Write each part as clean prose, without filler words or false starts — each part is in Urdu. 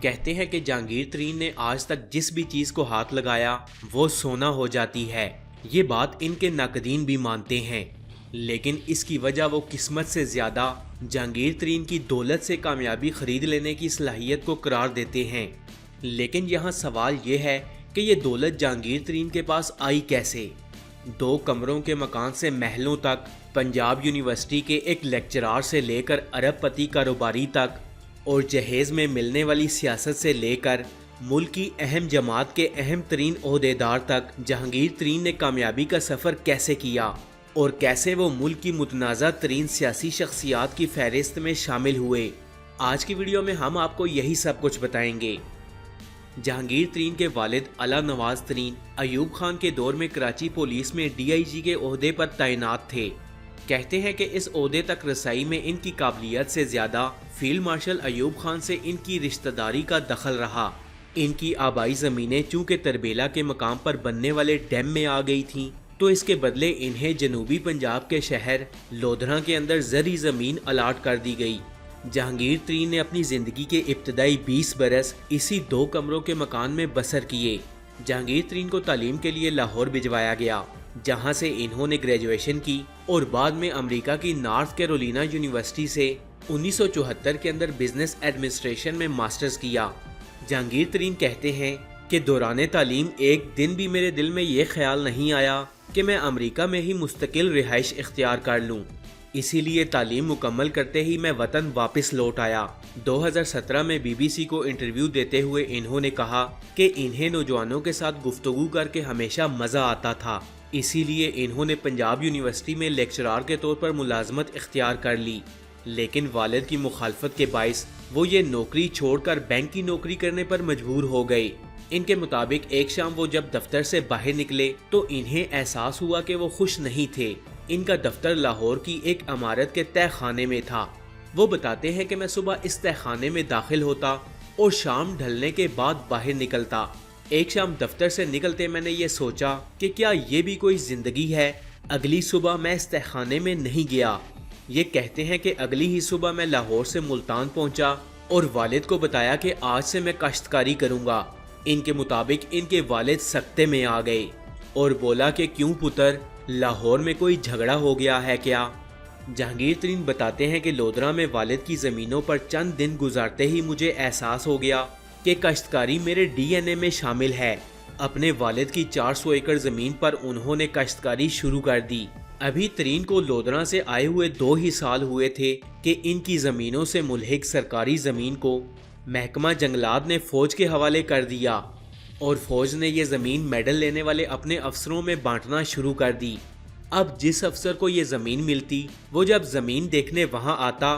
کہتے ہیں کہ جہانگیر ترین نے آج تک جس بھی چیز کو ہاتھ لگایا وہ سونا ہو جاتی ہے۔ یہ بات ان کے ناقدین بھی مانتے ہیں، لیکن اس کی وجہ وہ قسمت سے زیادہ جہانگیر ترین کی دولت سے کامیابی خرید لینے کی صلاحیت کو قرار دیتے ہیں۔ لیکن یہاں سوال یہ ہے کہ یہ دولت جہانگیر ترین کے پاس آئی کیسے؟ 2 کمروں کے مکان سے محلوں تک، پنجاب یونیورسٹی کے ایک لیکچرار سے لے کر ارب پتی کاروباری تک، اور جہیز میں ملنے والی سیاست سے لے کر ملک کی اہم جماعت کے اہم ترین عہدیدار تک، جہانگیر ترین نے کامیابی کا سفر کیسے کیا اور کیسے وہ ملک کی متنازع ترین سیاسی شخصیات کی فہرست میں شامل ہوئے؟ آج کی ویڈیو میں ہم آپ کو یہی سب کچھ بتائیں گے۔ جہانگیر ترین کے والد اعلیٰ نواز ترین ایوب خان کے دور میں کراچی پولیس میں DIG کے عہدے پر تعینات تھے۔ کہتے ہیں کہ اس عہدے تک رسائی میں ان کی قابلیت سے زیادہ فیلڈ مارشل ایوب خان سے ان کی رشتہ داری کا دخل رہا۔ ان کی آبائی زمینیں چونکہ تربیلا کے مقام پر بننے والے ڈیم میں آ گئی تھیں، تو اس کے بدلے انہیں جنوبی پنجاب کے شہر لودھراں کے اندر زرعی زمین الاٹ کر دی گئی۔ جہانگیر ترین نے اپنی زندگی کے ابتدائی 20 برس اسی 2 کمروں کے مکان میں بسر کیے۔ جہانگیر ترین کو تعلیم کے لیے لاہور بھجوایا گیا، جہاں سے انہوں نے گریجویشن کی اور بعد میں امریکہ کی نارتھ کیرولینا یونیورسٹی سے 1974 کے اندر بزنس ایڈمنسٹریشن میں ماسٹرز کیا۔ جہانگیر ترین کہتے ہیں کہ دوران تعلیم ایک دن بھی میرے دل میں یہ خیال نہیں آیا کہ میں امریکہ میں ہی مستقل رہائش اختیار کر لوں۔ اسی لیے تعلیم مکمل کرتے ہی میں وطن واپس لوٹ آیا۔ 2017 میں BBC کو انٹرویو دیتے ہوئے انہوں نے کہا کہ انہیں نوجوانوں کے ساتھ گفتگو کر کے ہمیشہ مزہ آتا تھا، اسی لیے انہوں نے پنجاب یونیورسٹی میں لیکچرار کے طور پر ملازمت اختیار کر لی۔ لیکن والد کی مخالفت کے باعث وہ یہ نوکری چھوڑ کر بینک کی نوکری کرنے پر مجبور ہو گئے۔ ان کے مطابق ایک شام وہ جب دفتر سے باہر نکلے تو انہیں احساس ہوا کہ وہ خوش نہیں تھے۔ ان کا دفتر لاہور کی ایک عمارت کے تہ خانے میں تھا۔ وہ بتاتے ہیں کہ میں صبح اس تہ خانے میں داخل ہوتا اور شام ڈھلنے کے بعد باہر نکلتا۔ ایک شام دفتر سے نکلتے میں نے یہ سوچا کہ کیا یہ بھی کوئی زندگی ہے؟ اگلی صبح میں اس تہ خانے میں نہیں گیا۔ یہ کہتے ہیں کہ اگلی ہی صبح میں لاہور سے ملتان پہنچا اور والد کو بتایا کہ آج سے میں کاشتکاری کروں گا۔ ان کے مطابق ان کے والد سکتے میں آ گئے اور بولا کہ کیوں پتر، لاہور میں کوئی جھگڑا ہو گیا ہے کیا؟ جہانگیر ترین بتاتے ہیں کہ لودھراں میں والد کی زمینوں پر چند دن گزارتے ہی مجھے احساس ہو گیا کہ کاشتکاری میرے DNA میں شامل ہے۔ اپنے والد کی 400 ایکڑ زمین پر انہوں نے کاشتکاری شروع کر دی۔ ابھی ترین کو لودھراں سے آئے ہوئے 2 ہی سال ہوئے تھے کہ ان کی زمینوں سے ملحق سرکاری زمین کو محکمہ جنگلات نے فوج کے حوالے کر دیا اور فوج نے یہ زمین میڈل لینے والے اپنے افسروں میں بانٹنا شروع کر دی۔ اب جس افسر کو یہ زمین ملتی وہ جب زمین دیکھنے وہاں آتا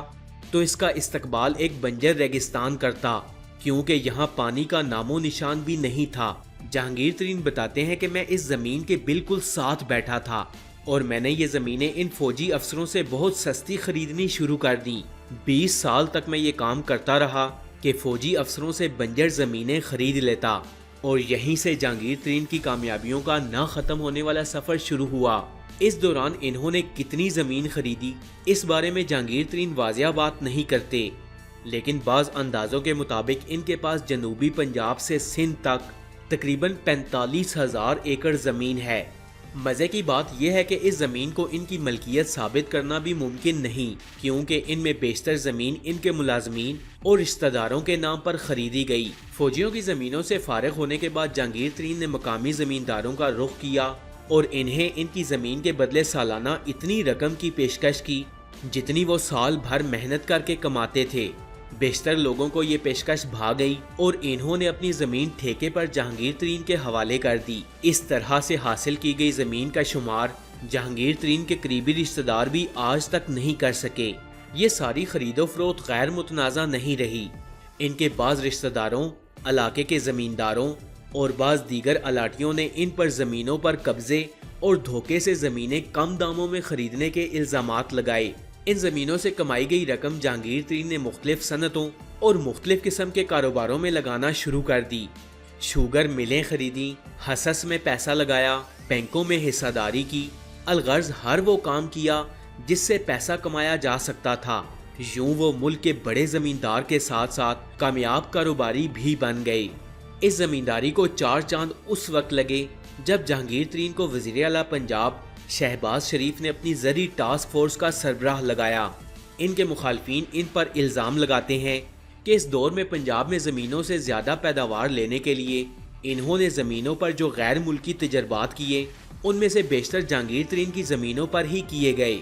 تو اس کا استقبال ایک بنجر ریگستان کرتا، کیونکہ یہاں پانی کا نام و نشان بھی نہیں تھا۔ جہانگیر ترین بتاتے ہیں کہ میں اس زمین کے بالکل ساتھ بیٹھا تھا اور میں نے یہ زمینیں ان فوجی افسروں سے بہت سستی خریدنی شروع کر دیں۔ 20 سال تک میں یہ کام کرتا رہا کہ فوجی افسروں سے بنجر زمینیں خرید لیتا، اور یہیں سے جہانگیر ترین کی کامیابیوں کا نہ ختم ہونے والا سفر شروع ہوا۔ اس دوران انہوں نے کتنی زمین خریدی اس بارے میں جہانگیر ترین واضح بات نہیں کرتے، لیکن بعض اندازوں کے مطابق ان کے پاس جنوبی پنجاب سے سندھ تک تقریباً 45,000 ایکڑ زمین ہے۔ مزے کی بات یہ ہے کہ اس زمین کو ان کی ملکیت ثابت کرنا بھی ممکن نہیں، کیونکہ ان میں بیشتر زمین ان کے ملازمین اور رشتہ داروں کے نام پر خریدی گئی۔ فوجیوں کی زمینوں سے فارغ ہونے کے بعد جہانگیر ترین نے مقامی زمینداروں کا رخ کیا اور انہیں ان کی زمین کے بدلے سالانہ اتنی رقم کی پیشکش کی جتنی وہ سال بھر محنت کر کے کماتے تھے۔ بیشتر لوگوں کو یہ پیشکش بھا گئی اور انہوں نے اپنی زمین ٹھیکے پر جہانگیر ترین کے حوالے کر دی۔ اس طرح سے حاصل کی گئی زمین کا شمار جہانگیر ترین کے قریبی رشتہ دار بھی آج تک نہیں کر سکے۔ یہ ساری خرید و فروخت غیر متنازع نہیں رہی۔ ان کے بعض رشتہ داروں، علاقے کے زمینداروں اور بعض دیگر الاٹیوں نے ان پر زمینوں پر قبضے اور دھوکے سے زمینیں کم داموں میں خریدنے کے الزامات لگائے۔ ان زمینوں سے کمائی گئی رقم جہانگیر ترین نے مختلف صنعتوں اور مختلف قسم کے کاروباروں میں لگانا شروع کر دی۔ شوگر ملیں خریدیں، حصص میں پیسہ لگایا، بینکوں میں حصہ داری کی، الغرض ہر وہ کام کیا جس سے پیسہ کمایا جا سکتا تھا۔ یوں وہ ملک کے بڑے زمیندار کے ساتھ ساتھ کامیاب کاروباری بھی بن گئے۔ اس زمینداری کو 4 چاند اس وقت لگے جب جہانگیر ترین کو وزیر اعلیٰ پنجاب شہباز شریف نے اپنی زرعی ٹاسک فورس کا سربراہ لگایا۔ ان کے مخالفین ان پر الزام لگاتے ہیں کہ اس دور میں پنجاب میں زمینوں سے زیادہ پیداوار لینے کے لیے انہوں نے زمینوں پر جو غیر ملکی تجربات کیے ان میں سے بیشتر جہانگیر ترین کی زمینوں پر ہی کیے گئے۔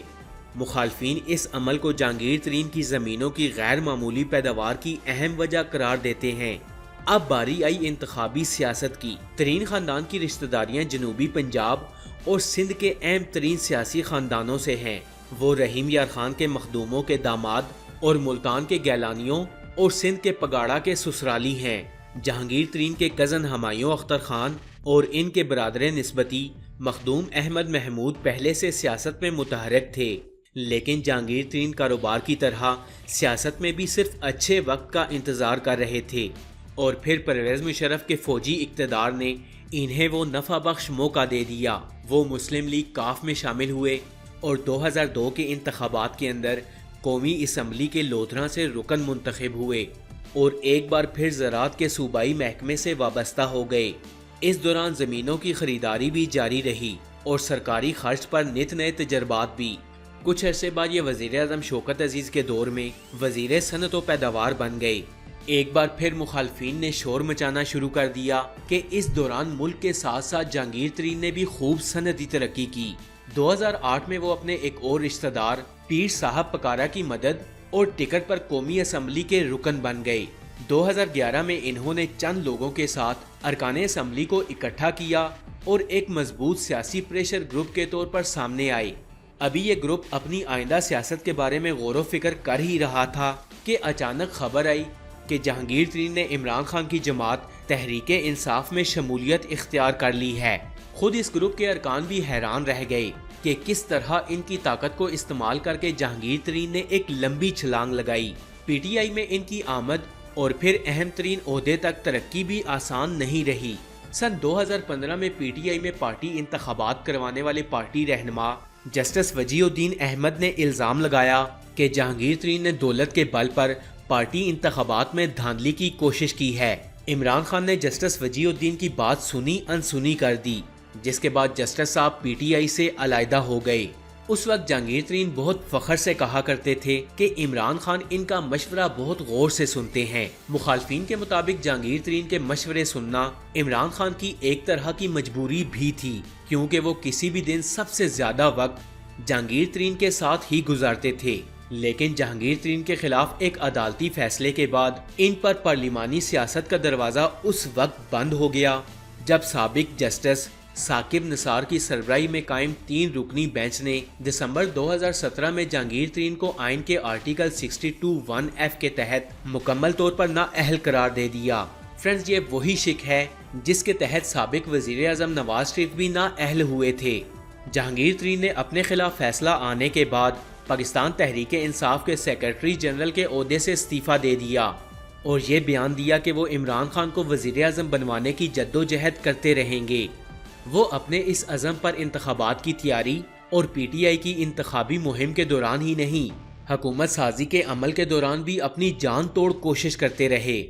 مخالفین اس عمل کو جہانگیر ترین کی زمینوں کی غیر معمولی پیداوار کی اہم وجہ قرار دیتے ہیں۔ اب باری آئی انتخابی سیاست کی۔ ترین خاندان کی رشتہ داریاں جنوبی پنجاب اور سندھ کے اہم ترین سیاسی خاندانوں سے ہیں۔ وہ رحیم یار خان کے مخدوموں کے داماد اور ملتان کے گیلانیوں اور سندھ کے پگاڑا کے سسرالی ہیں۔ جہانگیر ترین کے کزن ہمایوں اختر خان اور ان کے برادر نسبتی مخدوم احمد محمود پہلے سے سیاست میں متحرک تھے، لیکن جہانگیر ترین کاروبار کی طرح سیاست میں بھی صرف اچھے وقت کا انتظار کر رہے تھے، اور پھر پرویز مشرف کے فوجی اقتدار نے انہیں وہ نفع بخش موقع دے دیا۔ وہ مسلم لیگ کاف میں شامل ہوئے اور 2002 کے انتخابات کے اندر قومی اسمبلی کے لودھراں سے رکن منتخب ہوئے اور ایک بار پھر زراعت کے صوبائی محکمے سے وابستہ ہو گئے۔ اس دوران زمینوں کی خریداری بھی جاری رہی اور سرکاری خرچ پر نت نئے تجربات بھی۔ کچھ عرصے بعد یہ وزیر اعظم شوکت عزیز کے دور میں وزیر صنعت و پیداوار بن گئے۔ ایک بار پھر مخالفین نے شور مچانا شروع کر دیا کہ اس دوران ملک کے ساتھ ساتھ جہانگیر ترین نے بھی خوب صنعتی ترقی کی۔ 2008 میں وہ اپنے ایک اور رشتہ دار پیر صاحب پکارا کی مدد اور ٹکٹ پر قومی اسمبلی کے رکن بن گئے۔ 2011 میں انہوں نے چند لوگوں کے ساتھ ارکان اسمبلی کو اکٹھا کیا اور ایک مضبوط سیاسی پریشر گروپ کے طور پر سامنے آئے۔ ابھی یہ گروپ اپنی آئندہ سیاست کے بارے میں غور و فکر کر ہی رہا تھا کہ اچانک خبر آئی کہ جہانگیر ترین نے عمران خان کی جماعت تحریک انصاف میں شمولیت اختیار کر لی ہے۔ خود اس گروپ کے ارکان بھی حیران رہ گئے کہ کس طرح ان کی طاقت کو استعمال کر کے جہانگیر ترین نے ایک لمبی چھلانگ لگائی۔ پی ٹی آئی میں ان کی آمد اور پھر اہم ترین عہدے تک ترقی بھی آسان نہیں رہی۔ سن 2015 میں پی ٹی آئی میں پارٹی انتخابات کروانے والے پارٹی رہنما جسٹس وجیہ الدین احمد نے الزام لگایا کہ جہانگیر ترین نے دولت کے بل پر پارٹی انتخابات میں دھاندلی کی کوشش کی ہے۔ عمران خان نے جسٹس وجیہ الدین کی بات سنی انسنی کر دی، جس کے بعد جسٹس صاحب پی ٹی آئی سے علیحدہ ہو گئے۔ اس وقت جہانگیر ترین بہت فخر سے کہا کرتے تھے کہ عمران خان ان کا مشورہ بہت غور سے سنتے ہیں۔ مخالفین کے مطابق جہانگیر ترین کے مشورے سننا عمران خان کی ایک طرح کی مجبوری بھی تھی، کیونکہ وہ کسی بھی دن سب سے زیادہ وقت جہانگیر ترین کے ساتھ ہی گزارتے تھے۔ لیکن جہانگیر ترین کے خلاف ایک عدالتی فیصلے کے بعد ان پر پارلیمانی سیاست کا دروازہ اس وقت بند ہو گیا جب سابق جسٹس ثاقب نثار کی سربراہی میں قائم 3 رکنی بینچ نے دسمبر 2017 میں جہانگیر ترین کو آئین کے آرٹیکل 62(1)(f) کے تحت مکمل طور پر نااہل قرار دے دیا۔ فرینڈز، یہ وہی شک ہے جس کے تحت سابق وزیر اعظم نواز شریف بھی نااہل ہوئے تھے۔ جہانگیر ترین نے اپنے خلاف فیصلہ آنے کے بعد پاکستان تحریک انصاف کے سیکرٹری جنرل کے عہدے سے استعفیٰ دے دیا اور یہ بیان دیا کہ وہ عمران خان کو وزیر اعظم بنوانے کی جدوجہد کرتے رہیں گے۔ وہ اپنے اس عزم پر انتخابات کی تیاری اور پی ٹی آئی کی انتخابی مہم کے دوران ہی نہیں، حکومت سازی کے عمل کے دوران بھی اپنی جان توڑ کوشش کرتے رہے۔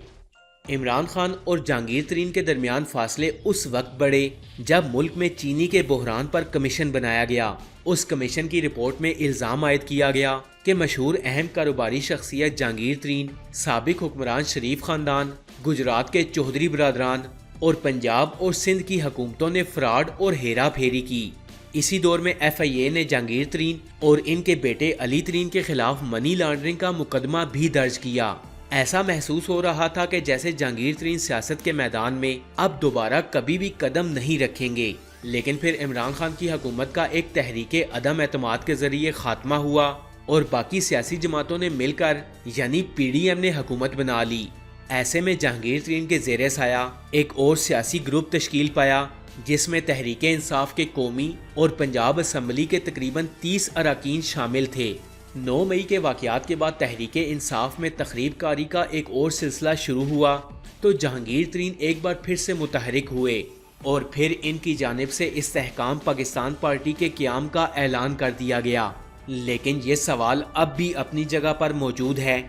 عمران خان اور جہانگیر ترین کے درمیان فاصلے اس وقت بڑھے جب ملک میں چینی کے بحران پر کمیشن بنایا گیا۔ اس کمیشن کی رپورٹ میں الزام عائد کیا گیا کہ مشہور اہم کاروباری شخصیت جہانگیر ترین، سابق حکمران شریف خاندان، گجرات کے چودھری برادران اور پنجاب اور سندھ کی حکومتوں نے فراڈ اور ہیرا پھیری کی۔ اسی دور میں ایف آئی اے نے جہانگیر ترین اور ان کے بیٹے علی ترین کے خلاف منی لانڈرنگ کا مقدمہ بھی درج کیا۔ ایسا محسوس ہو رہا تھا کہ جیسے جہانگیر ترین سیاست کے میدان میں اب دوبارہ کبھی بھی قدم نہیں رکھیں گے۔ لیکن پھر عمران خان کی حکومت کا ایک تحریک عدم اعتماد کے ذریعے خاتمہ ہوا اور باقی سیاسی جماعتوں نے مل کر یعنی پی ڈی ایم نے حکومت بنا لی۔ ایسے میں جہانگیر ترین کے زیر سایہ ایک اور سیاسی گروپ تشکیل پایا جس میں تحریک انصاف کے قومی اور پنجاب اسمبلی کے تقریباً 30 اراکین شامل تھے۔ 9 مئی کے واقعات کے بعد تحریک انصاف میں تخریب کاری کا ایک اور سلسلہ شروع ہوا تو جہانگیر ترین ایک بار پھر سے متحرک ہوئے اور پھر ان کی جانب سے استحکام پاکستان پارٹی کے قیام کا اعلان کر دیا گیا۔ لیکن یہ سوال اب بھی اپنی جگہ پر موجود ہے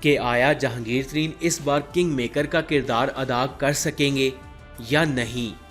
کہ آیا جہانگیر ترین اس بار کنگ میکر کا کردار ادا کر سکیں گے یا نہیں۔